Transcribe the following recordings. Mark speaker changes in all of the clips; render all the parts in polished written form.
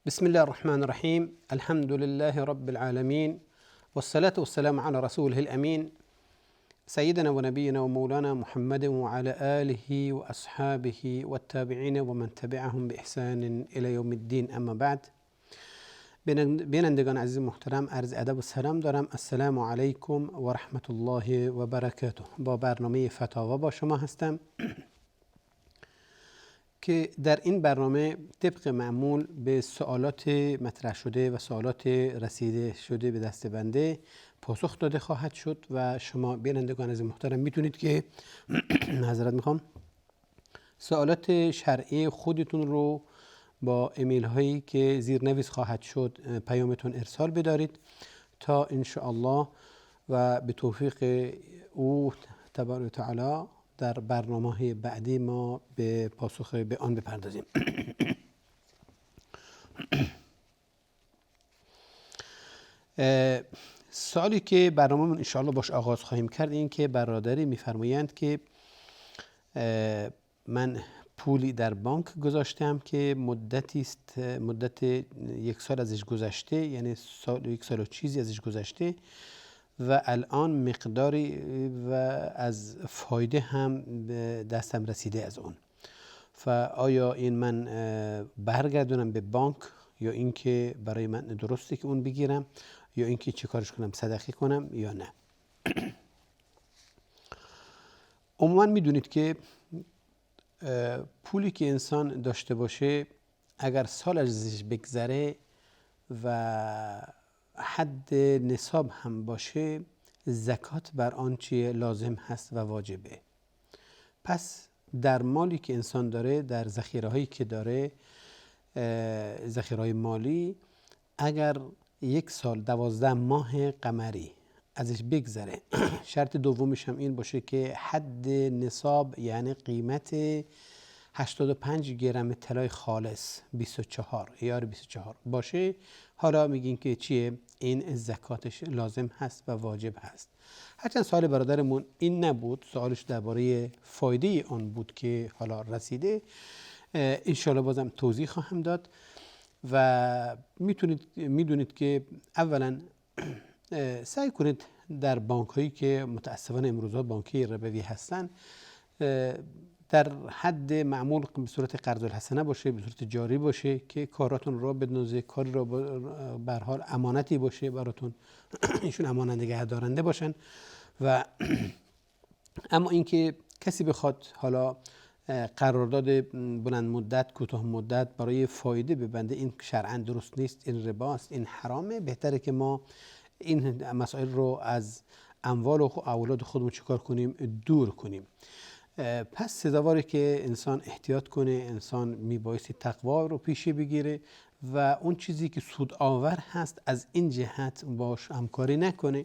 Speaker 1: بسم الله الرحمن الرحيم. الحمد لله رب العالمين، والصلاة والسلام على رسوله الأمين سيدنا ونبينا ومولانا محمد وعلى آله وأصحابه والتابعين ومن تبعهم بإحسان إلى يوم الدين. اما بعد، بینندگان عزیز محترم، عرض ادب و سلام دارم. السلام علیکم و رحمت الله و برکاته. با برنامه فتاوا با شما هستم که در این برنامه طبق معمول به سوالات مطرح شده و سوالات رسیده شده به دست بنده پاسخ داده خواهد شد و شما بینندگان عزیز محترم میتونید که معذرت میخوام سوالات شرعی خودتون رو با ایمیل هایی که زیرنویس خواهد شد پیامتون ارسال بدارید تا ان شاء الله و به توفیق او تبارک و تعالی در برنامه‌های بعدی ما به پاسخ به آن بپردازیم. سوالی که برنامه‌مون ان شاء الله باش آغاز خواهیم کرد این که برادری می‌فرمایند که من پولی در بانک گذاشتم که مدت یک سال ازش گذشته، یعنی یک سال و چیزی ازش گذشته و الان مقداری و از فایده هم به دستم رسیده از اون. آیا این من برگردونم به بانک یا اینکه برای من درسته که اون بگیرم یا اینکه چه کارش کنم، صدقه کنم یا نه؟ عموما میدونید که پولی که انسان داشته باشه اگر سال ازش بگذره و حد نصاب هم باشه، زکات بر آن چیه لازم هست و واجبه. پس در مالی که انسان داره، در ذخیره هایی که داره، ذخیره های مالی، اگر یک سال 12 ماه قمری ازش بگذره شرط دومش هم این باشه که حد نصاب یعنی قیمت 85 گرم طلای خالص 24 ایار 24 باشه، حالا میگین که چیه؟ این زکاتش لازم هست و واجب هست. هرچند سوال برادرمون این نبود، سوالش درباره فایده آن بود که حالا رسیده. انشالله بازم توضیح خواهم داد و میدونید که اولا سعی کنید در بانک هایی که متاسفانه امروزها بانکی ربوی هستن در حد معمول به صورت قرض الحسنه باشه، به صورت جاری باشه که کاراتون را بدنوزه، کاری را به هر حال امانتی باشه براتون ایشون امانت نگه دارنده باشن. و اما اینکه کسی بخواد حالا قرارداد بلند مدت کوتاه مدت برای فایده ببنده، این شرعاً درست نیست، این رباست، این حرامه. بهتره که ما این مسائل رو از اموال و اولاد خودمون چیکار کنیم؟ دور کنیم. پس سزاواره که انسان احتیاط کنه، انسان میبایستی تقوا رو پیشه بگیره و اون چیزی که سود آور هست از این جهت باش همکاری نکنه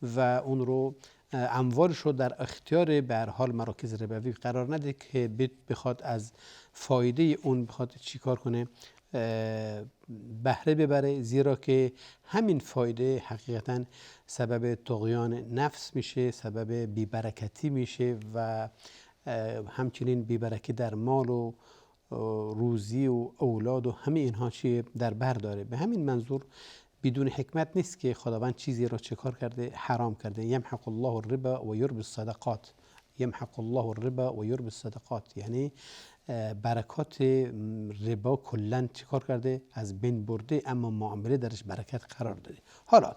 Speaker 1: و اون رو اموالش رو در اختیار به هر حال مراکز ربوی قرار نده که بخواد از فایده اون بخواد چیکار کنه؟ بهره ببره، زیرا که همین فایده حقیقتا سبب طغیان نفس میشه، سبب بیبرکتی میشه و همچنین بیبرکی در مال و روزی و اولاد و همه اینها چیه در بر داره. به همین منظور بدون حکمت نیست که خداوند چیزی را چه کار کرده؟ حرام کرده. یمحق الله الربا و یربی الصدقات. یمحق الله الربا و یربی الصدقات یعنی برکات ربا کلا چه کار کرده؟ از بین برده، اما معامله درش برکت قرار داده. حالا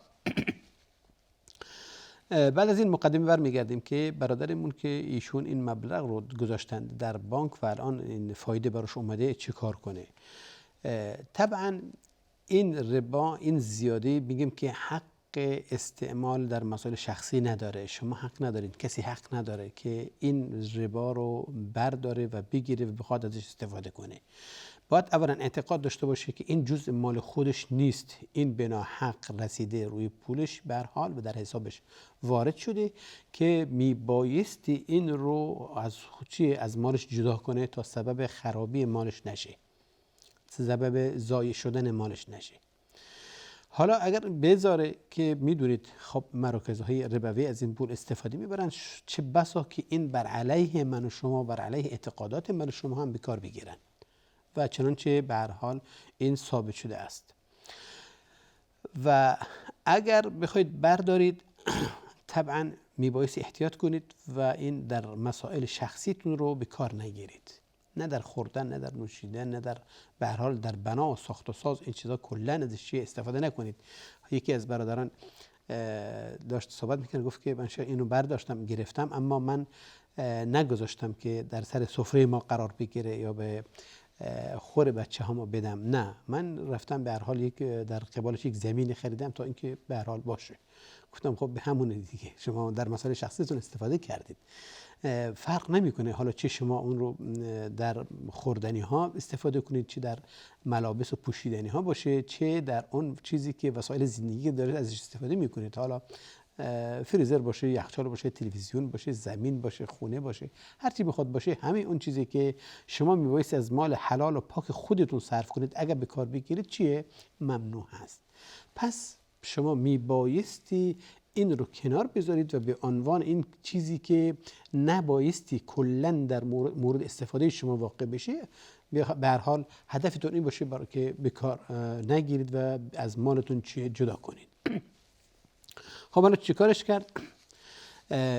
Speaker 1: بعد از این مقدمه برمیگردیم که برادرمون که ایشون این مبلغ رو گذاشتند در بانک و الان این فایده براش اومده چه کار کنه؟ طبعا این ربا، این زیاده، میگیم که حق استعمال در مسائل شخصی نداره. شما حق ندارید، کسی حق نداره که این ربا رو برداره و بگیره و بخواد ازش استفاده کنه. باید اولا اعتقاد داشته باشه که این جزء مال خودش نیست، این بنا حق رسیده روی پولش به هر حال و در حسابش وارد شده که میبایستی این رو از مالش جدا کنه تا سبب خرابی مالش نشه، سبب ضایع شدن مالش نشه. حالا اگر بذاره که میدونید خب مراکزهای ربوی از این پول استفاده میبرن، چه بسا که این بر علیه من و شما، بر علیه اعتقادات من و شما هم به کار بگیرن. و چنانچه به هر حال این ثابت شده است. و اگر بخواید بردارید طبعا میبایستی احتیاط کنید و این در مسائل شخصیتون رو به کار نگیرید، نه در خوردن، نه در نوشیدن، نه در به هر حال در بنا و ساخت و ساز این چیزا کلا ازش استفاده نکنید. یکی از برادران داشت صحبت میکنه، گفت که من اینو برداشتم گرفتم اما من نگذاشتم که در سر سفره ما قرار بگیره یا به خور بچه هامو بدم. نه، من رفتم به هر حال در قبالش یک زمین خریدم تا اینکه به هر حال باشه. گفتم خب به همونه دیگه، شما در مسائل شخصیتون استفاده کردید، فرق نمیکنه حالا چه شما اون رو در خوردنی ها استفاده کنید، چه در ملابس و پوشیدنی ها باشه، چه در اون چیزی که وسایل زندگی دارید ازش استفاده میکنید، حالا فریزر باشه، یخچال باشه، تلویزیون باشه، زمین باشه، خونه باشه، هر چی بخواد باشه، همه اون چیزی که شما میبایست از مال حلال و پاک خودتون صرف کنید اگر به کار بگیرید چیه؟ ممنوع هست. پس شما میبایستی این رو کنار بذارید و به عنوان این چیزی که نبایستی کلا در مورد استفاده شما واقع بشه، به هر حال هدفتون این باشه برای که به کار نگیرید و از مالتون جدا کنید. خب حالا چی کارش کرد؟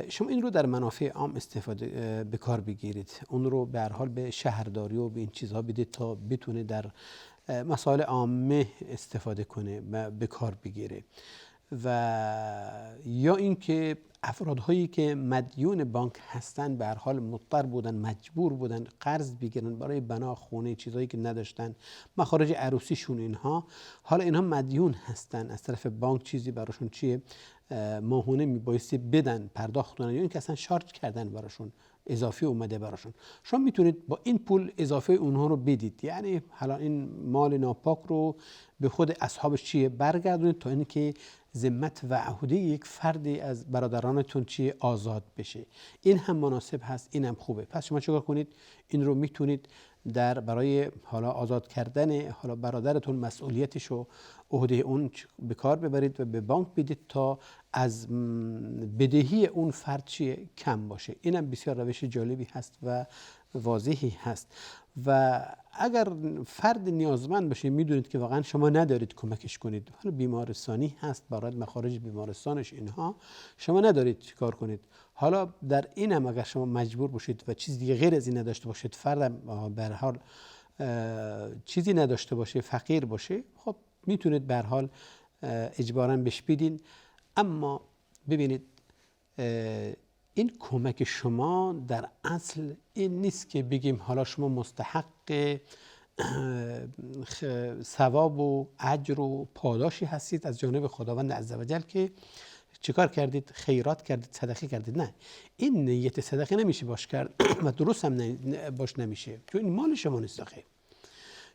Speaker 1: شما این رو در منافع عام استفاده به کار بگیرید، اون رو به هر حال به شهرداری و به این چیزها بدید تا بتونه در مسائل عامه استفاده کنه و به کار بگیره. و یا اینکه افرادهایی که مدیون بانک هستن به هر حال مضطر بودن، مجبور بودن قرض بگیرن برای بنا خونه، چیزایی که نداشتن، مخارج عروسیشون، اینها حالا اینها مدیون هستن از طرف بانک، چیزی براشون چیه ماهونه میبایستی بدن، پرداخت کنن، یا اینکه اصلا شارژ کردن براشون، اضافی اومده براشون، شما میتونید با این پول اضافه اونها رو بدید. یعنی حالا این مال ناپاک رو به خود اصحابش چیه برگردونید تا اینکه ذمت و عهده یک فردی از برادرانتون چیه آزاد بشه. این هم مناسب هست، این هم خوبه. پس شما چیکار کنید؟ این رو میتونید در برای حالا آزاد کردن حالا برادرتون مسئولیتش و عهده اون به کار ببرید و به بانک بدید تا از بدهی اون فرد چیه کم باشه. اینم بسیار روش جالبی هست و واضحی هست. و اگر فرد نیازمند باشه، میدونید که واقعا شما ندارید کمکش کنید، حالا بیمارستانی هست، برای مخارج بیمارستانش اینها شما ندارید چیکار کنید. حالا در این هم اگر شما مجبور باشید و چیز دیگه غیر از این نداشته باشید، فرد به هر حال چیزی نداشته باشه، فقیر باشه، خب میتونید به هر حال اجباراً بهش بدین. اما ببینید این کمک شما در اصل این نیست که بگیم حالا شما مستحق ثواب و اجر و پاداشی هستید از جانب خداوند عزوجل که چیکار کردید؟ خیرات کردید، صدقه کردید. نه، این نیت صدقه نمیشه باش کرد و درست هم باش نمیشه، چون این مال شما نیست.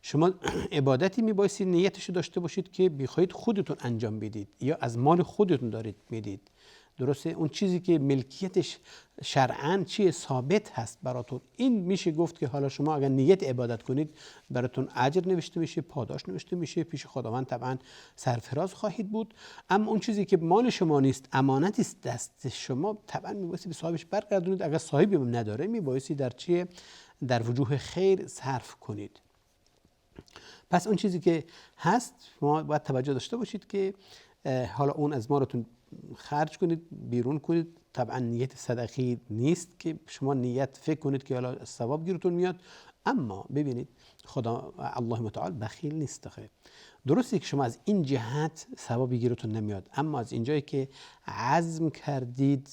Speaker 1: شما عبادتی میبایستی نیتشو داشته باشید که بخواید خودتون انجام بدید یا از مال خودتون دارید میدید. درسته؟ اون چیزی که ملکیتش شرعاً چیه ثابت هست براتون، این میشه گفت که حالا شما اگر نیت عبادت کنید براتون اجر نوشته میشه، پاداش نوشته میشه، پیش خداوند طبعاً سرفراز خواهید بود. اما اون چیزی که مال شما نیست، امانتی است دست شما، طبعاً میبایستی به صاحبش برگردونید. اگر صاحبی هم نداره میبایستی در چیه در وجوه خیر صرف کنید. پس اون چیزی که هست شما باید توجه داشته باشید که حالا اون از مالتون خرج کنید، بیرون کنید. طبعا نیت صدقی نیست که شما نیت فکر کنید که حالا ثواب گیرتون میاد. اما ببینید خدا الله متعال بخیل نیست. درسته که شما از این جهت ثوابی گیرتون نمیاد، اما از اینجایی که عزم کردید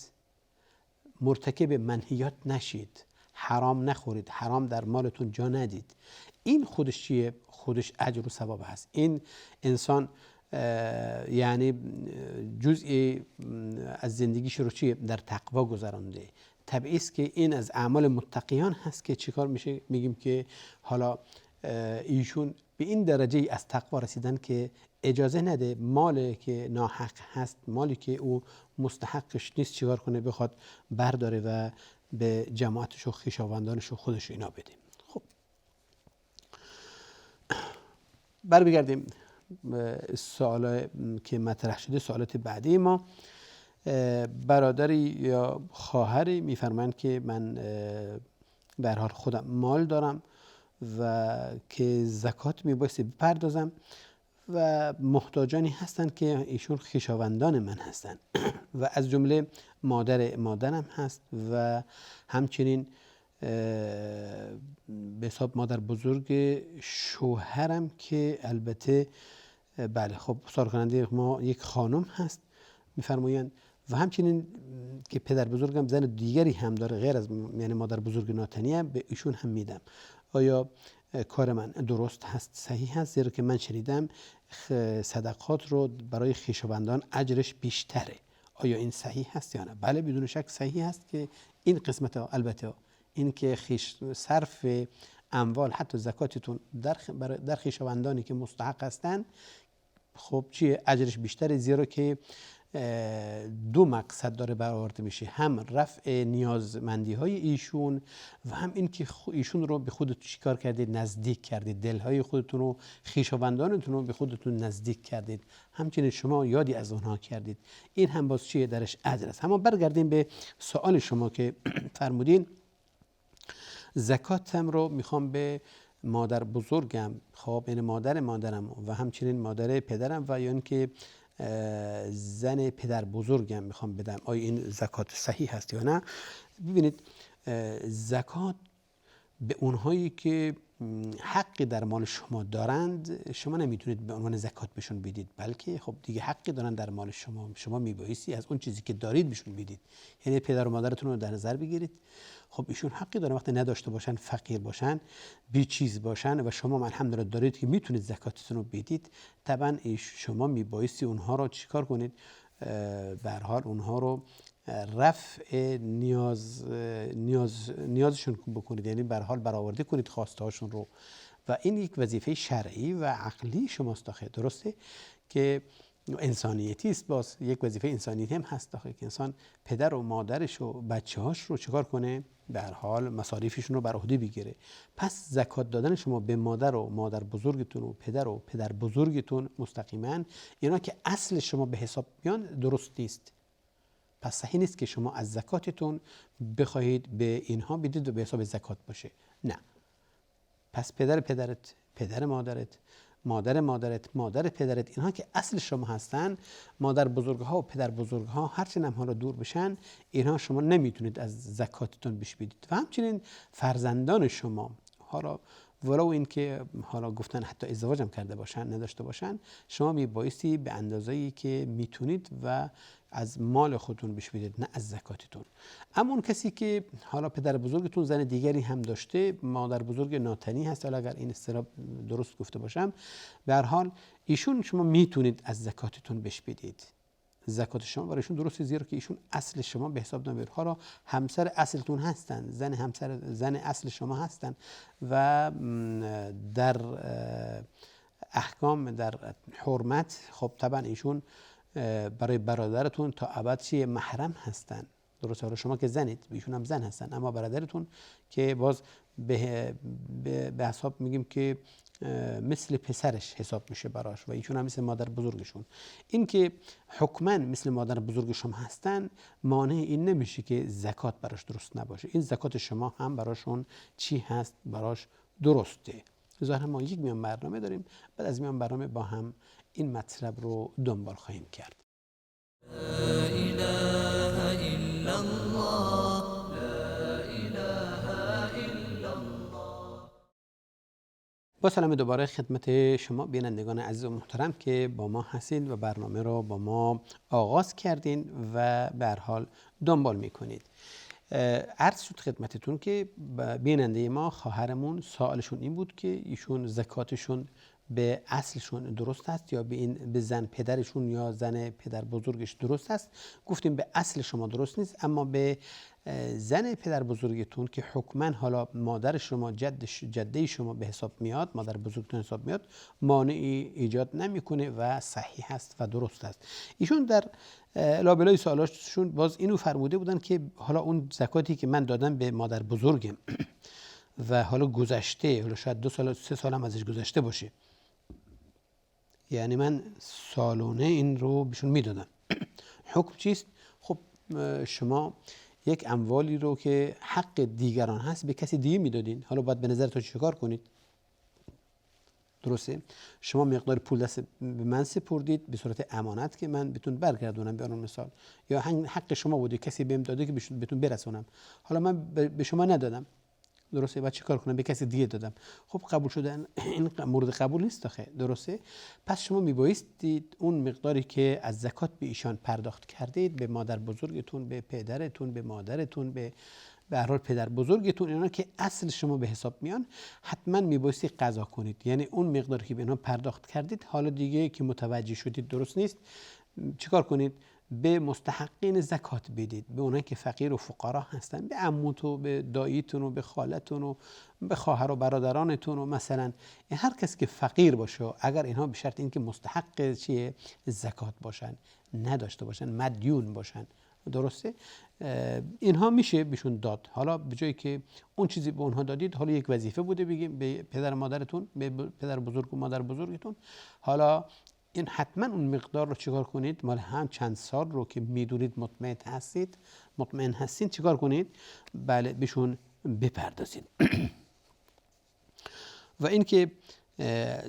Speaker 1: مرتکب منهیات نشید، حرام نخورید، حرام در مالتون جا ندید، این خودش چیه؟ خودش اجر و ثواب هست. این انسان یعنی جزئی از زندگیش رو چیه؟ در تقوا گذرانده. طبیعی است که این از اعمال متقیان هست که چیکار میشه؟ میگیم که حالا ایشون به این درجه از تقوا رسیدن که اجازه نده مالی که ناحق هست، مالی که او مستحقش نیست، چیکار کنه؟ بخواد برداره و به جماعتش و خویشاوندانش و خودش اینا بده. خب برمیگردیم سوال که مطرح شده، سوالات بعدی ما. برادری یا خواهری میفرمایند که من به هر حال خودم مال دارم و که زکات میبایستی بپردازم و محتاجانی هستند که ایشون خویشاوندان من هستند و از جمله مادرم هست و همچنین به حساب مادر بزرگ شوهرم که البته بله خب سالخورنده ما یک خانم هست میفرمایند و همچنین که پدر بزرگم زن دیگری هم داره غیر از یعنی مادر بزرگ ناتنی به ایشون هم میدم. آیا کار من درست هست، صحیح هست؟ زیرا که من شنیدم صدقات رو برای خویشاوندان اجرش بیشتره. آیا این صحیح هست یا نه؟ بله بدون شک صحیح هست که این قسمت البته این که صرف اموال حتی زکاتتون در خویشاوندانی که مستحق هستن خب چیه اجرش بیشتره، زیرا که دو مقصد داره برآورده میشه، هم رفع نیازمندی های ایشون و هم این که ایشون رو به خودتون چیکار کردید، نزدیک کردید، دلهای خودتون رو خویشاوندانتون رو به خودتون نزدیک کردید، همچنین شما یادی از اونها کردید. این هم باز چیه درش اجر است. اما برگردیم به سوال شما که فرمودین زکاتم رو میخوام به مادر بزرگم، خب این مادرم و همچنین مادر پدرم و یا اینکه زن پدر بزرگم میخوام بدم، آیا این زکات صحیح هست یا نه؟ ببینید زکات به اونهایی که حقی در مال شما دارند شما نمیتونید به عنوان زکات بهشون بدید، بلکه خب دیگه حقی دارن در مال شما میبایستی از اون چیزی که دارید بهشون بدید. یعنی پدر و مادرتون رو در نظر بگیرید، خب ایشون حقی دارن وقتی نداشته باشن، فقیر باشن، بی چیز باشن و شما الحمدلله دارید که میتونید زکاتتون رو بدید، طبعا شما میبایستی اونها رو چیکار کنید؟ به هر حال اونها رو رفع نیازشون بکنید، یعنی به هر حال برآورده کنید خواسته هاشون رو و این یک وظیفه شرعی و عقلی شماست داخل، درسته که انسانیتی است، باز یک وظیفه انسانیتی هم هست داخل که انسان پدر و مادرش و بچه‌هاش رو چیکار کنه؟ به هر حال مصارفشون رو بر عهده بگیره. پس زکات دادن شما به مادر و مادر بزرگتون و پدر بزرگتون مستقیما اینا که اصل شما به حساب میان درست نیست. پس صحیح نیست که شما از زکاتتون بخواهید به اینها بدید و به حساب زکات باشه، نه. پس پدرت، پدر مادرت، مادر پدرت، اینها که اصل شما هستن، مادر بزرگها و پدر بزرگها هرچند هم حالا دور بشن، اینها شما نمیتونید از زکاتتون بش بدید. و همچنین فرزندان شما، حالا ولو این که حالا گفتن حتی ازدواج هم کرده باشن نداشته باشن، شما میبایستی به اندازه‌ای که میتونید و از مال خودتون بش بدید، نه از زکاتتون. اما اون کسی که حالا پدر بزرگتون زن دیگری هم داشته، مادر بزرگ ناتنی هست، حالا اگر این اصطلاح درست گفته باشم، به هر حال ایشون شما میتونید از زکاتتون بش بدید. زکات شما برایشون درسته، زیرا که ایشون اصل شما به حساب نمیاد. حالا همسر اصلتون هستن، زن اصل شما هستن و در احکام در حرمت خب طبعا ایشون برای برادرتون تا ابد چیه محرم هستن، درسته؟ حالا شما که زنید، ایشون هم زن هستن، اما برادرتون که باز به حساب میگیم که مثل پسرش حساب میشه براش و ایشون هم مثل مادر بزرگشون. این که حکما مثل مادر بزرگ شما هستن مانع این نمیشه که زکات براش درست نباشه. این زکات شما هم براشون چی هست؟ براش درسته. ظاهرا ما یک میان برنامه داریم، بعد از میان برنامه با هم این مطلب رو دنبال خواهیم کرد. لا اله الا الله، لا اله الا الله. با سلام دوباره خدمت شما بینندگان عزیز و محترم که با ما هستید و برنامه رو با ما آغاز کردین و به هر حال دنبال میکنید. عرض شد خدمتتون که بیننده ما خواهرمون سوالشون این بود که ایشون زکاتشون به اصلشون درست است یا به زن پدرشون یا زن پدر بزرگش درست است. گفتیم به اصل شما درست نیست، اما به زن پدر بزرگتون که حکما حالا مادر شما جده شما به حساب میاد، مادر بزرگتون حساب میاد، مانعی ایجاد نمیکنه و صحیح است و درست است. ایشون در لابلای سوالاشون باز اینو فرموده بودن که حالا اون زکاتی که من دادم به مادر بزرگم و حالا گذشته، حالا شاید 2 سال 3 سال هم ازش گذشته باشه، یعنی من سالانه این رو بهشون میدادم. حکم چیست؟ خب شما یک اموالی رو که حق دیگران هست به کسی دیگه میدادین، حالا باید به نظرتون چیکار کنید؟ درسته؟ شما مقدار پول دست به من سپردید به صورت امانت که من بهتون برگردونم، به عنوان مثال، یا حق شما بوده کسی بهم داده که بهتون برسونم، حالا من به شما ندادم، درسته؟ بعد چیکار کنم؟ به کسی دیگه دادم. خب قبول شدن این مورد قبول نیست آخه، درسته؟ پس شما میبایستید اون مقداری که از زکات به ایشان پرداخت کردید، به مادر بزرگتون، به پدرتون، به مادرتون، به هر حال پدر بزرگتون، اینا که اصل شما به حساب میان، حتما میبایستی قضا کنید. یعنی اون مقداری که به اینا پرداخت کردید حالا دیگه که متوجه شدید درست نیست، چیکار کنید؟ به مستحقین زکات بدید، به اونایی که فقیر و فقرا هستن، به عموت و به داییتون و به خالتون و به خواهر و برادرانتون و مثلا هر کس که فقیر باشه، اگر اینها به شرط اینکه مستحق چیه زکات باشن، نداشته باشن، مدیون باشن، درسته؟ اینها میشه بهشون داد. حالا به جایی که اون چیزی به اونها دادید، حالا یک وظیفه بوده بگیم به پدر مادرتون، به پدر بزرگ و مادر بزرگتون، حالا این حتما اون مقدار رو چیکار کنید؟ مال هم چند سال رو که میدونید مطمئن هستین چیکار کنید؟ بله بهشون بپردازید. و اینکه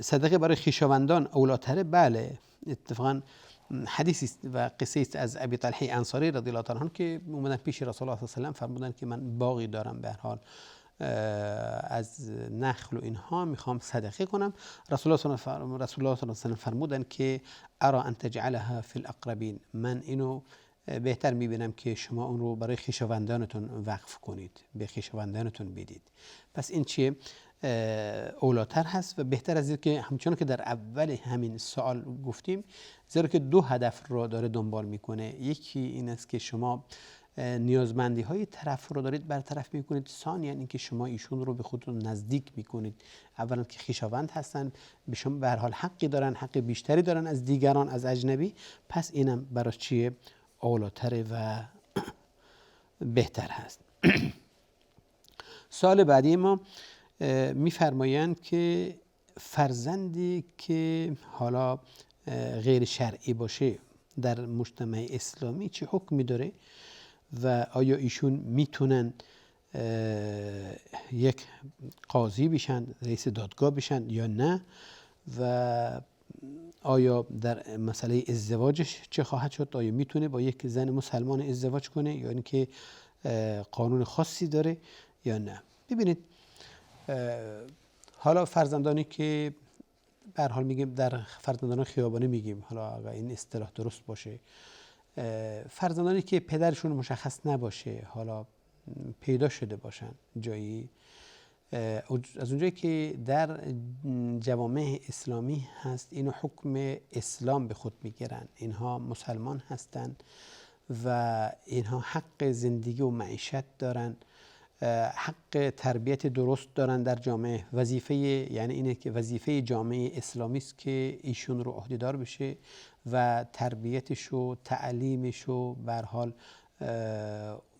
Speaker 1: صدقه برای خویشاوندان اولاتره، بله اتفاقا حدیثی است و قصه است از ابی طلحه انصاری رضی الله تعالی عنه که اومدن پیش رسول الله صلی الله علیه و آله فرمودن که من باغی دارم، به هر حال از نخل و اینها میخوام صدقه کنم. رسول الله صلی الله علیه و آله فرمودن که ارا ان تجعلها فی الاقربین، من اینو بهتر میبینم که شما اون رو برای خویشاوندانتون وقف کنید، به خویشاوندانتون بدید. پس این چیه؟ اولاتر هست و بهتر از این که همچنان که در اول همین سوال گفتیم، زیرا که دو هدف رو داره دنبال میکنه. یکی این است که شما نیازمندی های طرف رو دارید برطرف میکنید، ثانیا اینکه شما ایشون رو به خودتون نزدیک میکنید. اولا که خویشاوند هستن، به شما به هر حال حقی دارن، حق بیشتری دارن از دیگران، از اجنبی، پس اینم برای چیه؟ اولاتره و بهتر هست. سوال بعدی ما میفرمایند که فرزندی که حالا غیر شرعی باشه در مجتمع اسلامی چه حکمی داره و آیا ایشون میتونن یک قاضی بشن، رئیس دادگاه بشن یا نه، و آیا در مسئله ازدواجش چه خواهد شد؟ آیا میتونه با یک زن مسلمان ازدواج کنه یا اینکه قانون خاصی داره یا نه؟ ببینید حالا فرزندانی که به هر حال میگیم در فرزندان خیابانی میگیم، حالا اگر این اصطلاح درست باشه، فرزندانی که پدرشون مشخص نباشه، حالا پیدا شده باشن جایی، از اونجایی که در جوامع اسلامی هست اینو حکم اسلام به خود میگیرن، اینها مسلمان هستن و اینها حق زندگی و معیشت دارن، حق تربیت درست دارن در جامعه. وظیفه یعنی اینه که وظیفه جامعه اسلامی است که ایشون رو عهدهدار بشه و تربیتش و تعلیمش و به هر حال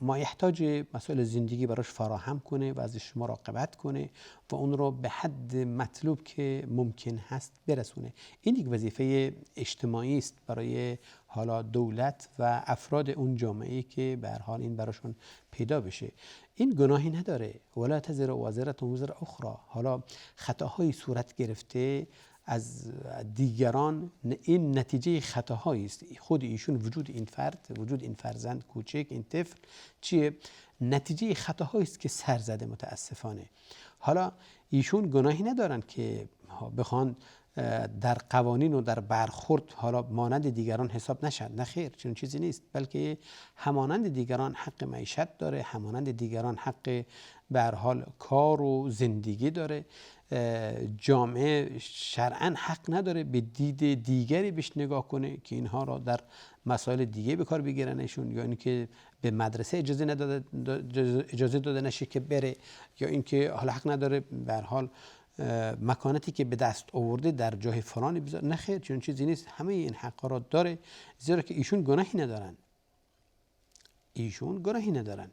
Speaker 1: ما احتاج مسائل زندگی براش فراهم کنه و ازش مراقبت کنه و اون رو به حد مطلوب که ممکن هست برسونه. این یک وظیفه اجتماعی است برای حالا دولت و افراد اون جامعه‌ای که به هر حال این براشون پیدا بشه. این گناهی نداره، ولا تزر وازرة وزر اخرى. حالا خطاهایی صورت گرفته از دیگران، این نتیجه خطاهایی است. خود ایشون، وجود این فرد، وجود این فرزند کوچک، این طفل چیه؟ نتیجه خطاهایی است که سر زده متاسفانه. حالا ایشون گناهی ندارن که بخوان در قوانین و در برخورد حالا مانند دیگران حساب نشن، نه خیر، چنین چیزی نیست، بلکه همانند دیگران حق معیشت داره، همانند دیگران حق به هر حال کار و زندگی داره. جامعه شرعاً حق نداره به دید دیگری بهش نگاه کنه که اینها را در مسائل دیگه به کار بگیرنشون، یا اینکه به مدرسه اجازه داده نشه که بره، یا اینکه حالا حق نداره به هر حال مکانتی که به دست آورده در جای فلانی بذاره. نه خیر، چون چیزی نیست، همه این حقا را داره، زیرا که ایشون گناهی ندارن. ایشون گناهی ندارن،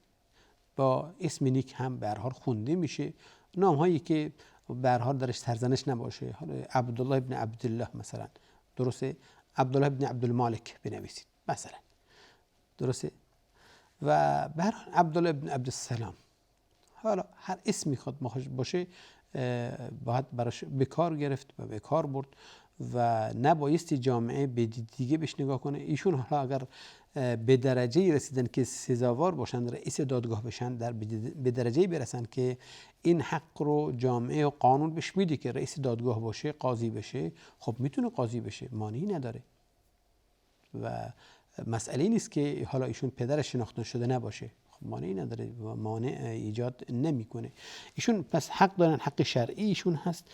Speaker 1: با اسم نیک هم به هر حال خونده میشه، نام هایی که به هر حال درش سرزنش نباشه. حالا عبدالله ابن عبدالله مثلا، درسته؟ عبدالله ابن عبدالمالک بنویسید مثلا، درسته؟ و به هر حال عبدالله ابن عبدالسلام، حالا هر اسمی خود باشه باید براش به کار گرفت و به کار برد و نبایستی جامعه به دیگه بهش نگاه کنه. ایشون حالا اگر به درجه رسیدن که سزاوار باشن رئیس دادگاه بشن، به درجه برسن که این حق رو جامعه و قانون بهش میده که رئیس دادگاه باشه، قاضی بشه، خب میتونه قاضی بشه، مانعی نداره و مسئله نیست که حالا ایشون پدر شناخته شده نباشه، خب مانعی نداره و مانع ایجاد نمیکنه. ایشون پس حق دارن، حق شرعی ایشون هست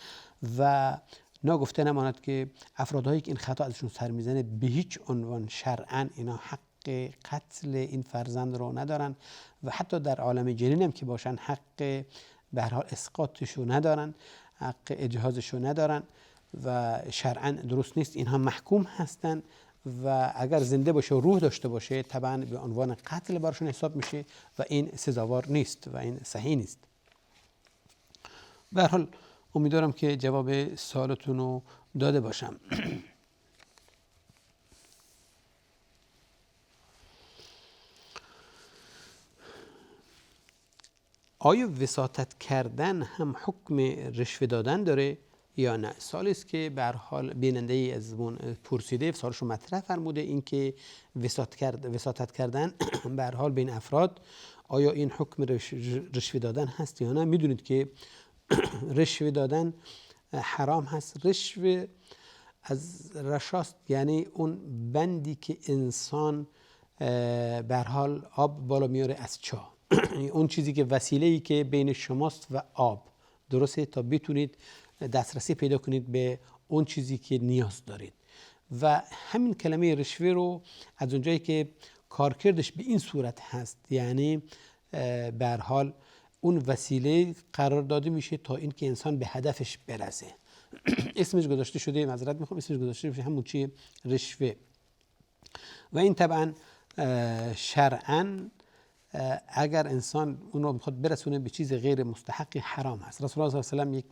Speaker 1: و ناگفته نماند که افرادهایی که این خطا ازشون سر میزنه به هیچ عنوان شرعاً اینا حق قتل این فرزند رو ندارن و حتی در عالم جنین هم که باشن حق به هر حال اسقاطشو ندارن، حق اجهازشو ندارن و شرعاً درست نیست. اینها محکوم هستن و اگر زنده باشه و روح داشته باشه طبعا به عنوان قتل براشون حساب میشه و این سزاوار نیست و این صحیح نیست. به هر حال امیدوارم که جواب سوالتون رو داده باشم. آیا وساطت کردن هم حکم رشوه دادن داره یا نه؟ سوالی است که به هر حال بیننده ای ازمون پرسیده، سوالش رو مطرح فرموده، این که وساطت کردن به هر حال بین افراد آیا این حکم رشوه دادن هست یا نه؟ میدونید که رشوه دادن حرام هست. رشوه از رشاست، یعنی اون بندی که انسان به هر حال آب بالا میاره از چاه اون چیزی که وسیله‌ای که بین شماست و آب، درسته، تا بتونید دسترسی پیدا کنید به اون چیزی که نیاز دارید. و همین کلمه رشوه رو از اونجایی که کارکردش به این صورت هست، یعنی به هر حال اون وسیله قرار داده میشه تا اینکه انسان به هدفش برسه. اسمش گذاشته شده، معذرت میخوام، اسمش گذاشته شده همون چیه، رشوه. و این طبعا شرعاً اگر انسان اون رو میخواد برسونه به چیز غیر مستحقی حرام هست. رسول الله صلی الله علیه و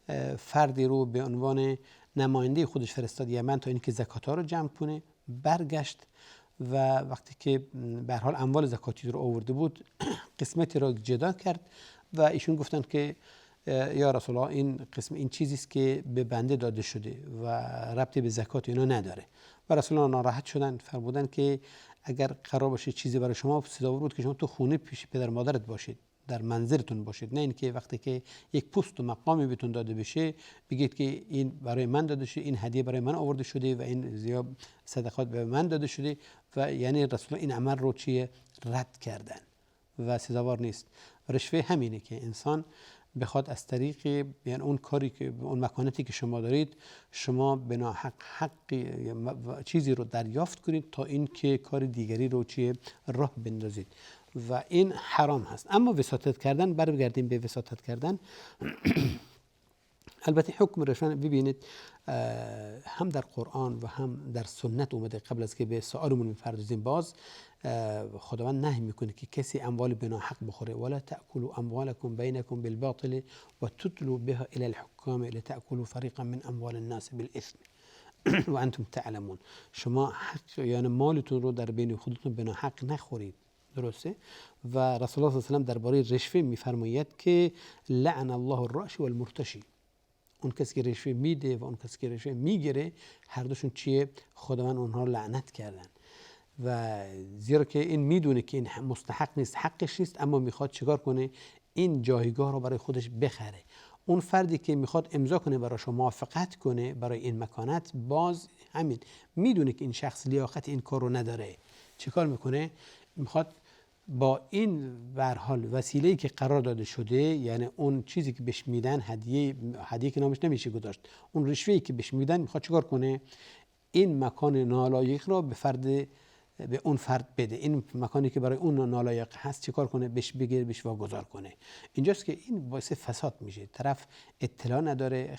Speaker 1: آله یک فردی رو به عنوان نماینده خودش فرستاد یمن تا اینکه زکات‌ها رو جمع کنه. برگشت و وقتی که به هر حال اموال زکاتی رو آورده بود قسمتی رو جدا کرد و ایشون گفتن که یا رسول الله این قسم این چیزی است که به بنده داده شده و ربطی به زکات اینا نداره. و رسول الله ناراحت شدن، فرمودن که اگر قرار باشه چیزی برای شما سزاوار بود که شما تو خونه پیش پدر مادرت باشید، در منزلتون باشید، نه اینکه وقتی که یک پست و مقامی بهتون داده بشه بگید که این برای من داده شده، این هدیه برای من آورده شده و این زیاد صدقات به من داده شده. و یعنی رسول الله این عمل رو چیه رد کردن و سزاوار نیست. رشوه همینه که انسان بخواد از طریق یعنی اون کاری که اون مکانتی که شما دارید شما به ناحق حقی چیزی رو دریافت کنید تا اینکه کار دیگری رو چیه راه بندازید و این حرام هست. اما وساطت کردن، برگردیم به وساطت کردن. البته حکم رشوه ببینید هم در قرآن و هم در سنت اومده. قبل از که به سوالمون میپردازیم باز خداوند نهی میکنه که کسی اموال به ناحق بخوره. ولا تأکلوا اموالکم بینکم بالباطل و تدلوا بها الى الحکام لتأکلوا فریقا من اموال الناس بالاثم و انتم تعلمون. شما حق یعنی مالتون رو در بین خودتون به ناحق نخورید، درسته؟ و رسول الله صلی الله علیه و آله درباره رشوه میفرماید که لعن الله الراشی والمرتشی. اون کسی که رشوه میده و اون کسی که رشوه میگیره هر دوشون چیه؟ خداوند اونها لعنت کردن. و زیرا که این میدونه که این مستحق نیست، حقش نیست، اما میخواد چیکار کنه؟ این جایگاه رو برای خودش بخره. اون فردی که میخواد امضا کنه براش موافقت کنه برای این مکانت، باز همین میدونه که این شخص لیاقت این کار رو نداره، چیکار میکنه؟ میخواد با این به هر حال وسیله‌ای که قرار داده شده، یعنی اون چیزی که بهش میدن، هدیه که نامش نمیشه گذاشت، اون رشوه‌ای که بهش میدن، میخواد چیکار کنه؟ این مکان نالایق رو به اون فرد بده. این مکانی که برای اون نالایق هست چیکار کنه؟ بهش بگیر، بهش واگذار کنه. اینجاست که این باعث فساد میشه. طرف اطلاع نداره،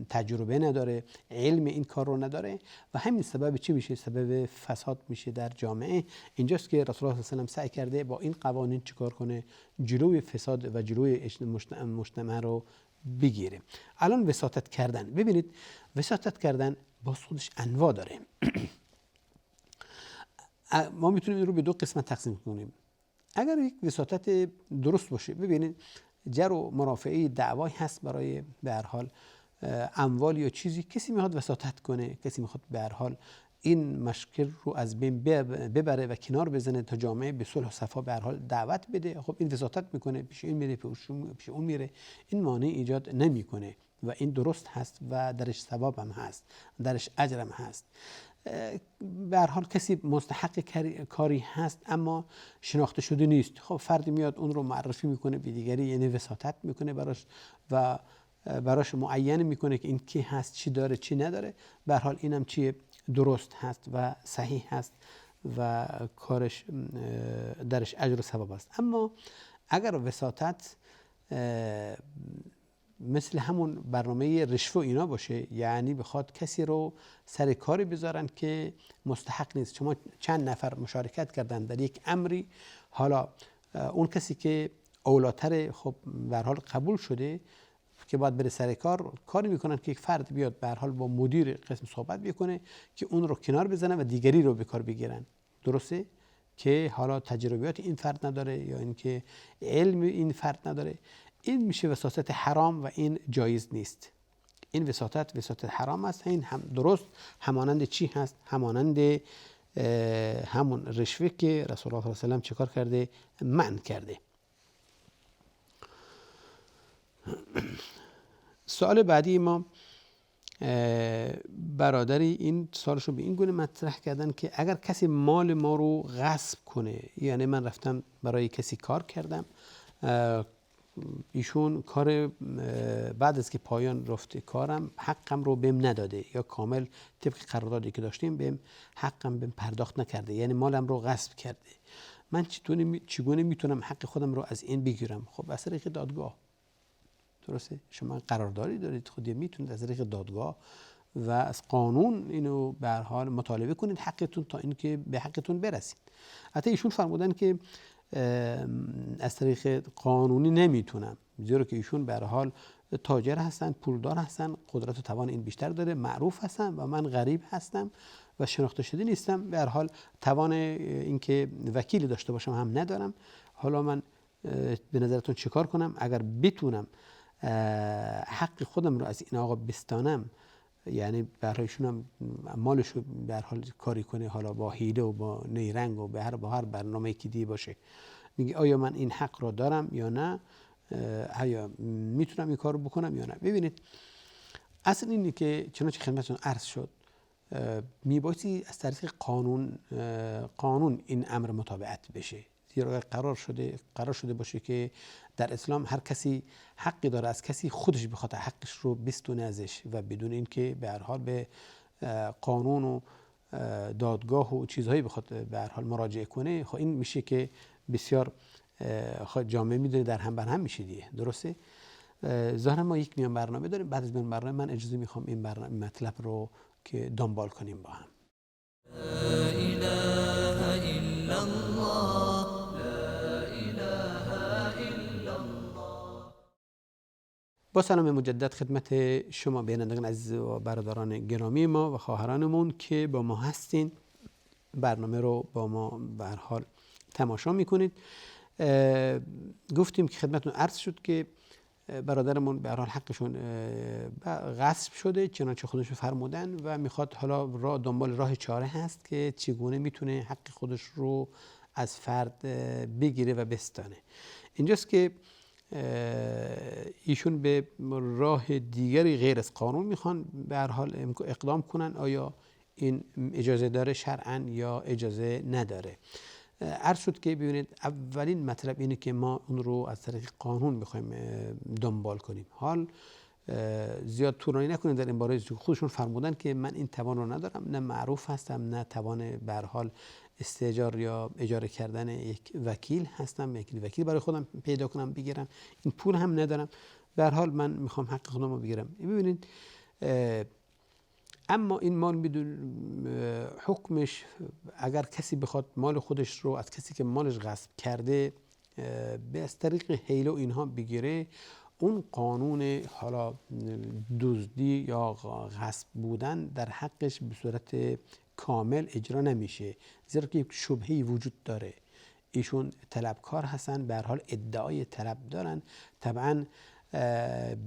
Speaker 1: تجربه نداره، علم این کار رو نداره و همین سبب چی میشه؟ سبب فساد میشه در جامعه. اینجاست که رسول الله صلی الله علیه و آله سعی کرده با این قوانین چیکار کنه؟ جلوی فساد و جلوی مجتمع رو بگیره. الان وساطت کردن، ببینید وساطت کردن با خودش انواع داره. ما میتونیم این رو به دو قسمت تقسیم کنیم. اگر یک وساطت درست باشه، ببینید جر و مرافعه دعوایی هست برای به هر حال اموال یا چیزی، کسی میخواد وساطت کنه، کسی میخواد به هر حال این مشکل رو از بین ببره و کنار بزنه تا جامعه به صلح و صفا به هر حال دعوت بده. خب این وساطت میکنه، پیش این میره، پیش اون میره، این مانع ایجاد نمیکنه و این درست هست و درش ثواب هم هست، درش اجر هم هست. به هر حال کسی مستحق کاری هست اما شناخته شده نیست، خب فردی میاد اون رو معرفی میکنه به دیگری، یعنی وساطت میکنه براش و براش معین میکنه که این کی هست، چی داره، چی نداره. به هر حال اینم چیه، درست هست و صحیح هست و کارش درش اجر و ثواب است. اما اگر وساطت مثل همون برنامه رشوه اینا باشه، یعنی بخواد کسی رو سر کاری بذارن که مستحق نیست، شما چند نفر مشارکت کردن در یک امری، حالا اون کسی که اولاتر خب به هر حال قبول شده که باید بره سر کاری میکنن که یک فرد بیاد به هر حال با مدیر قسم صحبت بکنه که اون رو کنار بزنه و دیگری رو به کار بگیرن. درسته که حالا تجربیات این فرد نداره یا اینکه علم این فرد نداره، این میشه وساطت حرام و این جایز نیست. این وساطت حرام است. این هم درست همانند چی هست؟ همانند همون رشوه که رسول الله صلی الله علیه و سلم چیکار کرده؟ منع کرده. سوال بعدی ما برادری این سوالش رو به این گونه مطرح کردن که اگر کسی مال ما رو غصب کنه، یعنی من رفتم برای کسی کار کردم، ایشون کار بعد از که پایان رفته کارم حقم رو بهم نداده یا کامل طبق قراردادی که داشتیم بهم حقم بهم پرداخت نکرده، یعنی مالم رو غصب کرده، من چگونه میتونم حق خودم رو از این بگیرم؟ خب از طریق دادگاه. درسته؟ شما قراردادی دارید، خود میتونید از طریق دادگاه و از قانون اینو به هر حال مطالبه کنید حقتون تا اینکه به حقتون برسید. حتی ایشون فرمودن که از طریق قانونی نمیتونم، زیرا که ایشون به هر حال تاجر هستن، پولدار هستن، قدرت و توان این بیشتر داره، معروف هستن و من غریب هستم و شناخته شده نیستم، به هر حال توان اینکه وکیلی داشته باشم هم ندارم. حالا من به نظرتون چیکار کنم؟ اگر بتونم حق خودم رو از این آقا بستانم، یعنی به هر ایشون هم مالش رو به هر حال کاری کنه، حالا با حیله و با نیرنگ و به هر برنامه‌ای که دی باشه، میگه آیا من این حق رو دارم یا نه، آیا میتونم این کار رو بکنم یا نه. ببینید اصل اینه که چنانچه خدمتتون عرض شد، میبایستی از طریق قانون این امر متابعت بشه، زیرا قرار شده باشه که در اسلام هر کسی حقی داره از کسی خودش بخواد حقش رو بستونه ازش و بدون اینکه به هر حال به قانون و دادگاه و چیزهایی بخواد به هر حال مراجعه کنه. خب این میشه که بسیار جامعه میدونه در هم بر هم میشه دیگه. درسته؟ ظاهرا ما یک میان برنامه داریم، بعد از این برنامه من اجازه میخوام این برنامه مطلب رو که دنبال کنیم با هم. لا اله الا الله، لا اله الا الله. با سلام مجدد خدمت شما بینندگان عزیز و برادران گرامی ما و خواهرانمون که با ما هستین، برنامه رو با ما به هر حال تماشا میکنید. گفتیم که خدمتتون عرض شد که برادرمون به هر حال حقشون غصب شده، چنانچه خودشون فرمودن و میخواد حالا دنبال راه چاره هست که چگونه میتونه حق خودش رو از فرد بگیره و بستانه. اینجاست که ایشون به راه دیگری غیر از قانون میخوان به هر حال اقدام کنن. آیا این اجازه داره شرعاً یا اجازه نداره؟ عرض شد که ببینید اولین مطلب اینه که ما اون رو از طریق قانون میخوایم دنبال کنیم. حال زیاد طولانی نکنیم در این باره، خودشون فرمودن که من این توان رو ندارم، نه معروف هستم، نه توان به هر حال استئجار یا اجاره کردن یک وکیل هستم، یک وکیل برای خودم پیدا کنم بگیرم، این پول هم ندارم، به هر حال من میخوام حق خودم رو بگیرم. ببینید اما این مال بدون حکمش، اگر کسی بخواد مال خودش رو از کسی که مالش غصب کرده به از طریق حیله و اینها بگیره، اون قانون حالا دزدی یا غصب بودن در حقش به صورت کامل اجرا نمیشه، زیرا که یک شبهه‌ای وجود داره. ایشون طلبکار هستن، به هر حال ادعای طلب دارن، طبعا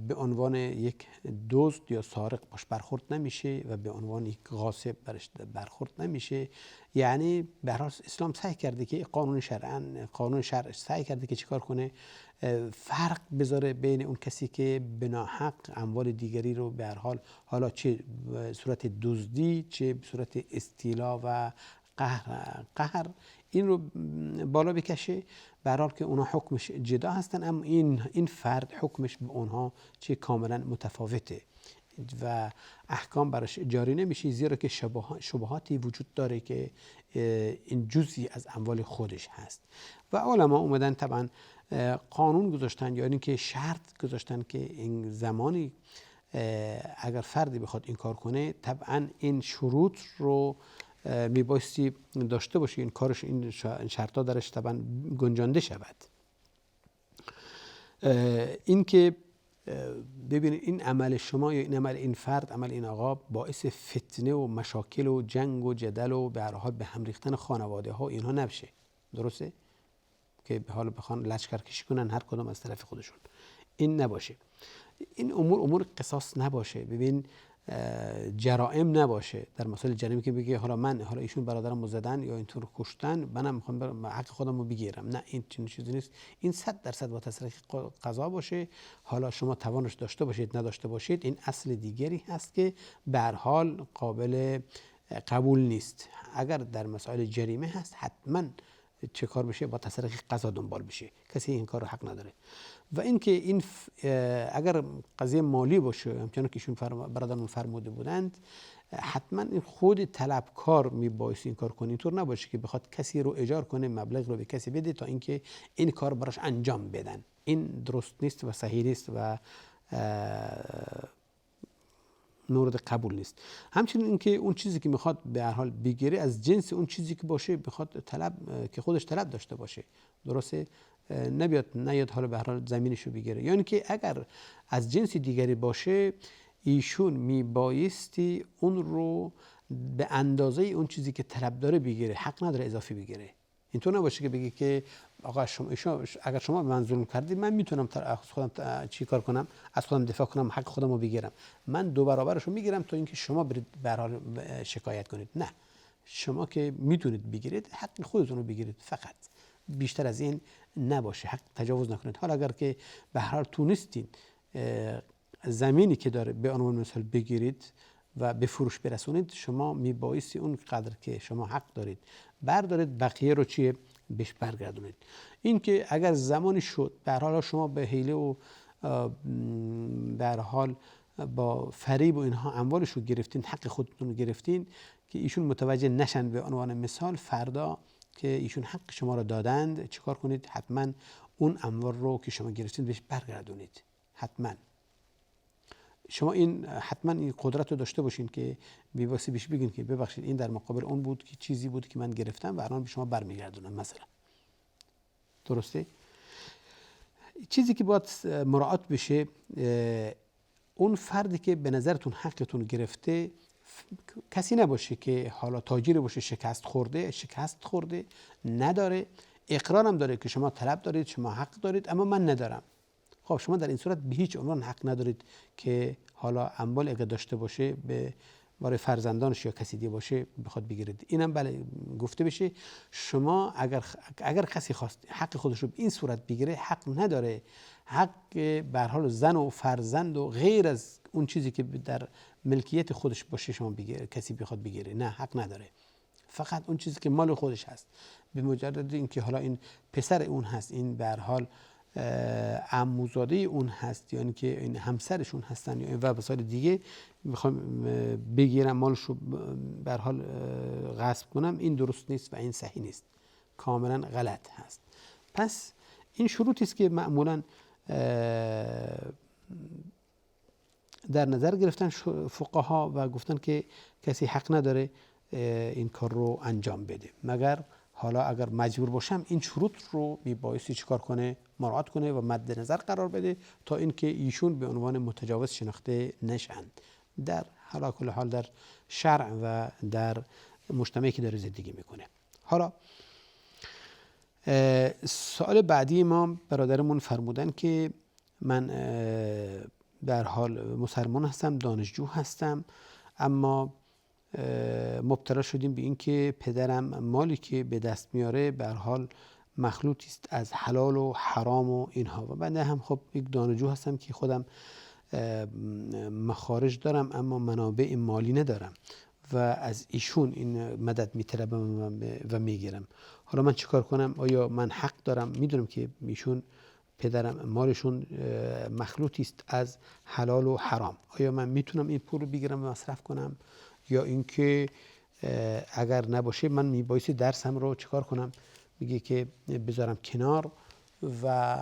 Speaker 1: به عنوان یک دزد یا سارق باش برخورد نمیشه و به عنوان یک غاصب برخورد نمیشه. یعنی به هر حال اسلام سعی کرده که قانون شرع سعی کرده که چیکار کنه، فرق بذاره بین اون کسی که بناحق اموال دیگری رو به هر حال، حالا چه به صورت دزدی چه به صورت استیلا و قهر این رو بالا بکشه، به هر حال که اونها حکمش جدا هستن، اما این فرد حکمش به اونها چه کاملا متفاوته و احکام براش جاری نمیشه، زیرا که شبهاتی وجود داره که این جزئی از اموال خودش هست. و علما اومدن طبعا قانون گذاشتن، یا اینکه شرط گذاشتن که این زمانی اگر فردی بخواد این کار کنه، طبعا این شروط رو میبایستی داشته باشه، این کارش، این شرطا درش طبعا گنجانده شود. این که ببینید این عمل شما یا این عمل این فرد، عمل این آقا، باعث فتنه و مشاکل و جنگ و جدل و به هر حال به هم ریختن خانواده ها اینها نبشه. درسته؟ که به حال بخوان لشکرکشی کنن هر کدام از طرف خودشون، این نباشه. این امور قصاص نباشه. ببین جرائم نباشه. در مسائل جریمه که بگه حالا ایشون برادرمو زدن یا اینطور کشتن، منم میخوام حق خودمو بگیرم. نه، این چیزی نیست. این 100% با تصریح قضا باشه. حالا شما توانش داشته باشید نداشته باشید، این اصل دیگری هست که به هر حال قابل قبول نیست. اگر در مسائل جریمه هست حتما چه کار بشه؟ با تصریح قضا دنبال بشه. کسی این کار رو حق نداره. و اینکه این اگر قضیه مالی باشه، همچنان که ایشون برادرمون فرموده بودند، حتما این خود طلبکار میبایست این کار کنه. اینطور نباشه که بخواد کسی رو اجار کنه، مبلغ رو به کسی بده تا اینکه این کار براش انجام بدن. این درست نیست و صحیح نیست و مورد قبول نیست. همچنین اینکه اون چیزی که میخواد به هر حال بگیره از جنس اون چیزی که باشه، بخواد که خودش طلب داشته باشه. درسته؟ نیاد حالا به هر حال زمینشو بگیره. یعنی که اگر از جنس دیگری باشه، ایشون میبایستی اون رو به اندازه اون چیزی که طلب داره بگیره، حق نداره اضافی بگیره. اینطور نباشه که بگی که آقا اگر شما به من ظلم کردید، من میتونم از خودم چی کار کنم، از خودم دفاع کنم، حق خودم رو بگیرم، من 2 برابرش رو میگیرم تا اینکه شما برید به هر حال شکایت کنید. نه، شما که میتونید بگیرید، حق خودتون رو بگیرید، فقط بیشتر از این نباشه. حق تجاوز نکنید. حالا اگر که به هر حال تونستین زمینی که داره به عنوان مثال بگیرید و به فروش برسونید، شما میبایستی اون قدر که شما حق دارید بردارید، بقیه رو چیه بهش برگردونید. این که اگر زمانی شد به هر حال شما به حیله و به هر حال با فریب و اینها اموالش رو گرفتین، حق خودتون رو گرفتین، که ایشون متوجه نشن به عنوان مثال، فردا که ایشون حق شما رو دادند، چیکار کنید؟ حتما اون اموال رو که شما گرفتین بهش برگردونید. حتما شما حتما این قدرت رو داشته باشین که بی‌واسطه بهش بگین که ببخشید این در مقابل اون بود که چیزی بود که من گرفتم و الان به شما برمیگردونم مثلا. درسته؟ چیزی که باید مراعات بشه، اون فردی که به نظرتون حقتون گرفته کسی نباشه که حالا تاجر باشه شکست خورده نداره، اقرارم داره که شما طلب دارید، شما حق دارید، اما من ندارم. خب شما در این صورت به هیچ عنوان حق ندارید که حالا اموال اگه داشته باشه به برای فرزندانش یا کسی دیگه باشه بخواد بگیرید. اینم بله گفته بشه. شما اگر کسی خواست حق خودش رو به این صورت بگیره، حق نداره. حق به هر حال زن و فرزند و غیر از اون چیزی که در ملکیت خودش باشه شما بگیره، کسی بخواد بگیره، نه، حق نداره. فقط اون چیزی که مال خودش هست. به مجرد اینکه حالا این پسر اون هست، این به هر حال عموزاده اون هست، یعنی که این همسرشون هستن یا و مسائل دیگه، میخوام بگیرم مالش رو به هر حال غصب کنم، این درست نیست و این صحیح نیست، کاملا غلط هست. پس این شروطی است که معمولا در نظر گرفتن فقها و گفتن که کسی حق نداره این کار رو انجام بده، مگر حالا اگر مجبور باشم این شروط رو میبایستی چیکار کنه؟ مراعات کنه و مد نظر قرار بده تا اینکه ایشون به عنوان متجاوز شناخته نشن در حالا کل حال در شرع و در مجتمعی که داره زندگی میکنه. حالا سوال بعدی ما برادرمون فرمودن که من به هر حال مسلمان هستم، دانشجو هستم، اما مبتلا شدیم به این که پدرم مالی که به دست میاره به هر حال مخلوطی است از حلال و حرام و اینها، و بنده هم خب یک دانشجو هستم که خودم مخارج دارم اما منابع مالی ندارم و از ایشون این مدد میطلبم و میگیرم. حالا من چیکار کنم؟ آیا من حق دارم؟ میدونم که ایشون پدرم مالشون مخلوطی است از حلال و حرام، آیا من میتونم این پول رو بگیرم و مصرف کنم، یا اینکه اگر نباشه من میبایستی درسم رو چیکار کنم؟ میگه که بذارم کنار و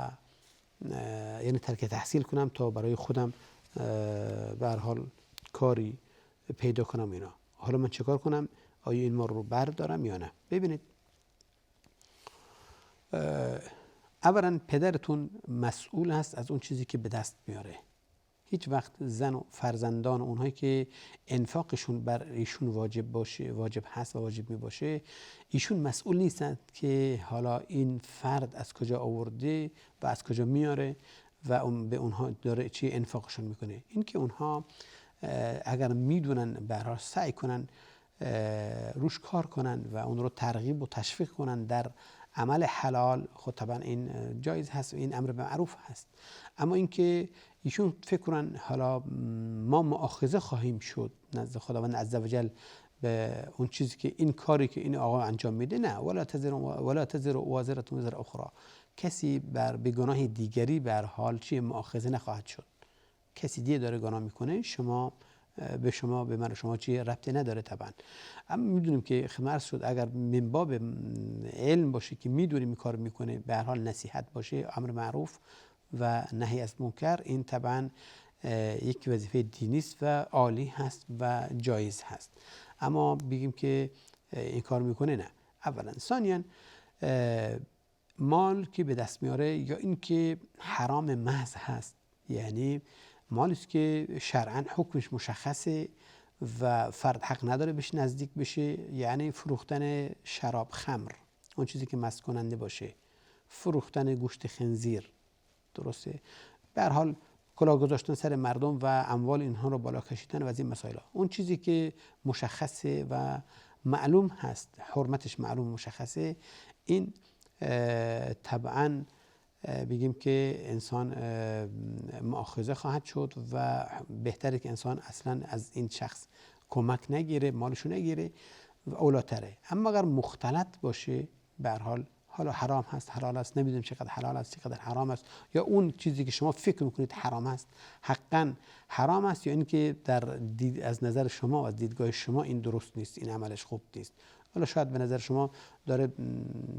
Speaker 1: یعنی ترک تحصیل کنم تا برای خودم به هر حال کاری پیدا کنم اینا. حالا من چیکار کنم؟ آیا این مال رو بردارم یا نه؟ ببینید، اولا پدرتون مسئول هست از اون چیزی که به دست میاره. هیچ وقت زن و فرزندان اونهایی که انفاقشون بر ایشون واجب هست و واجب می باشه، ایشون مسئول نیستند که حالا این فرد از کجا آورده و از کجا میاره و به اونها داره چی انفاقشون میکنه. این که اونها اگر میدونن به هر حال سعی کنن روش کار کنن و اون رو ترغیب و تشویق کنن در عمل حلال، خود طبعا این جایز هست و این امر به معروف هست. اما اینکه ایشون فکر کنن حالا ما مؤاخذه خواهیم شد نزد خداوند عزوجل به اون چیزی که این کاری که این آقا انجام میده، نه، ولا تزر وازره وزر اخرى، کسی بر به گناه دیگری به هر حال چی مؤاخذه نخواهد شد. کسی دیگه داره گناه میکنه، به من شما چی ربطی نداره طبعا. اما میدونیم که خدمت شد اگر من باب علم باشه که میدونیم این کار میکنه، به هر حال نصیحت باشه، امر معروف و نهی از منکر، این طبعا یک وظیفه دینی است و عالی هست و جایز هست. اما بگیم که این کار میکنه، نه. اولا. ثانیا، مال که به دست میاره یا این که حرام محض هست، یعنی مالی است که شرعاً حکمش مشخصه و فرد حق نداره بهش نزدیک بشه، یعنی فروختن شراب، خمر، اون چیزی که مست کننده باشه، فروختن گوشت خنزیر، درسته، به هر حال کلاه گذاشتن سر مردم و اموال اینها رو بالا کشیدن و از این مسائل، اون چیزی که مشخصه و معلوم هست، حرمتش معلوم مشخصه، این طبعاً بگیم که انسان مؤاخذه خواهد شد و بهتره که انسان اصلا از این شخص کمک نگیره، مالشو نگیره و اولاتره. اما اگر مختلط باشه، به هر حال حالا حرام هست، حلال است، نمیدونیم چقدر حلال است چقدر حرام است، یا اون چیزی که شما فکر میکنید حرام است حقا حرام است، یا اینکه از نظر شما و از دیدگاه شما این درست نیست، این عملش خوب نیست. حالا شاید به نظر شما داره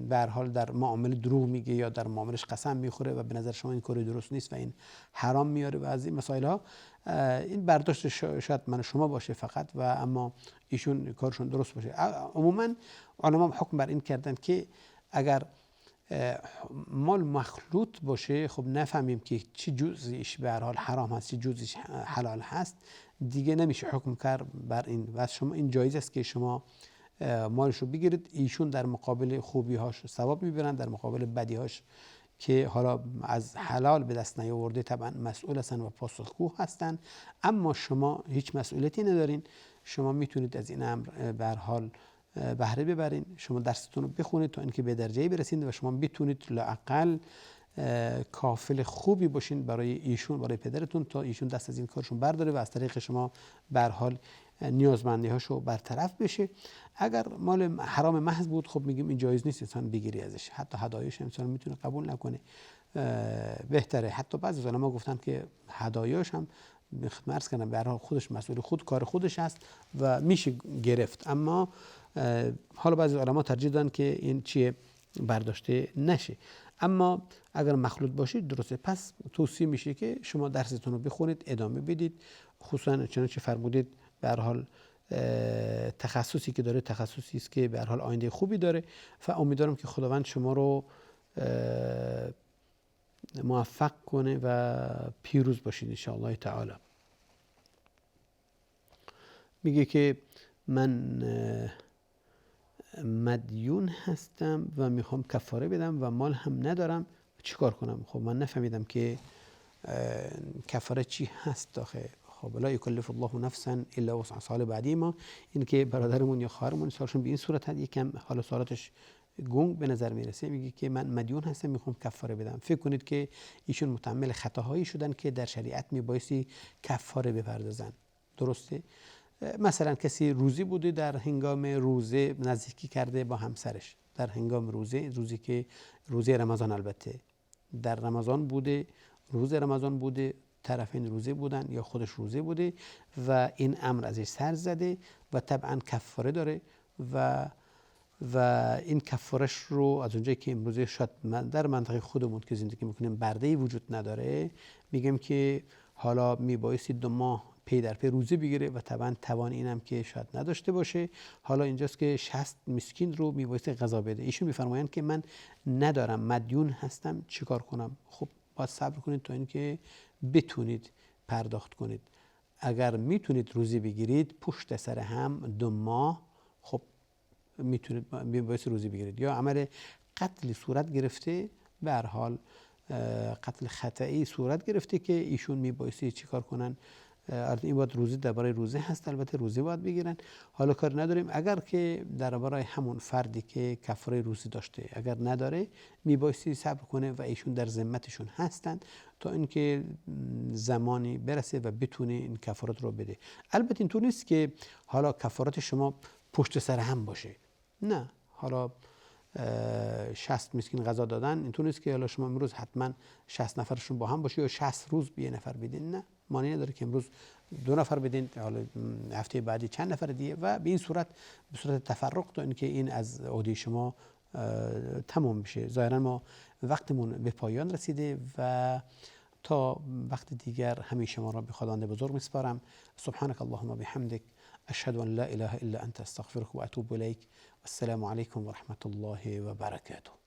Speaker 1: به هر حال در معامله دروغ میگه یا در معاملش قسم میخوره و به نظر شما این کار درست نیست و این حرام میاره و از این مسائل ها، این برداشت شاید من شما باشه فقط، و اما ایشون کارشون درست باشه. عموما علما حکم بر این کردن که اگر مال مخلوط باشه، خب نفهمیم که چه جزئیش به هر حال حرام هست چه جزئیش حلال هست، دیگه نمیشه حکم کرد بر این. و شما این جایز است که شما مالش رو بگیرید، ایشون در مقابل خوبی‌هاش ثواب میبرن، در مقابل بدی‌هاش که حالا از حلال به دست نیاورده طبعا مسئول هستن و پاسخگو هستن، اما شما هیچ مسئولیتی ندارین. شما میتونید از این امر به هر حال بهره ببرین، شما درستون رو بخونید تا اینکه به درجه‌ای برسید و شما بتونید لااقل کافل خوبی باشین برای ایشون، برای پدرتون، تا ایشون دست از این کارشون برداره و از طریق شما به هر حال نیازمندی هاشو برطرف بشه. اگر مال حرام محض بود، خب میگیم این جایز نیست انسان بگیری ازش، حتی هدایاش انسان میتونه قبول نکنه، بهتره. حتی بعضی علما گفتن که هدایاش هم عرض کردم به هر حال خودش مسئول خود کار خودش هست و میشه گرفت، اما حالا بعضی علما ترجیح دادن که این چیه برداشته نشه. اما اگر مخلوط باشید درسته، پس توصیه میشه که شما درستون رو بخونید، ادامه بدید، خصوصا چنانچه فرمودید به هر حال تخصصی که داره تخصصی است که به هر حال آینده خوبی داره، و امیدوارم که خداوند شما رو موفق کنه و پیروز باشید ان شاء الله تعالی. میگه که من مدیون هستم و میخوام کفاره بدم و مال هم ندارم، چیکار کنم؟ خب من نفهمیدم که کفاره چی هست داخل. خب لا یکلف الله نفسا الا وسعها. سال بعدی ما این که برادرمون یا خواهرمون سوالشون به این صورت هست، یکم حالا سوالاتش گنگ به نظر میرسه، میگه که من مدیون هستم میخوام کفاره بدم. فکر کنید که ایشون متحمل خطاهایی شدن که در شریعت میبایستی کفاره بپردازن. درسته؟ مثلا کسی روزی بوده، در هنگام روزه نزدیکی کرده با همسرش، در هنگام روزی که روزه رمضان، البته در رمضان بوده، روز رمضان بوده، طرفین روزه بودن یا خودش روزه بوده و این امر ازش سر زده و طبعا کفاره داره و این کفارش رو از اونجایی که امروزه شاید در منطقه خودمون که زندگی میکنیم برده‌ای وجود نداره، میگم که حالا میبایستی 2 ماه پی در پی روزه بگیره و طبعا توان اینم که شاید نداشته باشه. حالا اینجاست که 60 مسکین رو میبایستی غذا بده. ایشون میفرمایند که من ندارم، مدیون هستم، چیکار کنم؟ خب باید صبر کنید تا اینکه بتونید پرداخت کنید. اگر میتونید روزی بگیرید پشت سر هم 2 ماه، خب میتونید باعث روزی بگیرید. یا عمل قتل صورت گرفته، به هر حال قتل خطئی صورت گرفته که ایشون میبایستی چیکار کنن؟ این باید روزی درباره روزه هست، البته روزه باید بگیرن. حالا کار نداریم اگر که درباره همون فردی که کفاره روزی داشته اگر نداره، میبایستی صبر کنه و ایشون در ذمتشون هستن تا اینکه زمانی برسه و بتونه این کفارات رو بده. البته اینطور نیست که حالا کفارات شما پشت سر هم باشه، نه. حالا 60 مسکین غذا دادن، اینطور نیست که حالا شما امروز حتما 60 نفرشون با هم باشه یا 60 روز به یه نفر بدین، نه. معنی نداره که امروز 2 نفر بدین، حالا هفته بعدی چند نفر دیگه و به این صورت، به صورت تفرق، تا اینکه این از عهده شما تمام بشه. ظاهرا ما وقتمون به پایان رسیده و تا وقت دیگر همه شما را به خداوند بزرگ میسپارم. سبحانك اللهم و بحمدک، اشهد ان لا اله الا انت، استغفرك و اتوب الیک. السلام علیکم و رحمت الله و برکاته.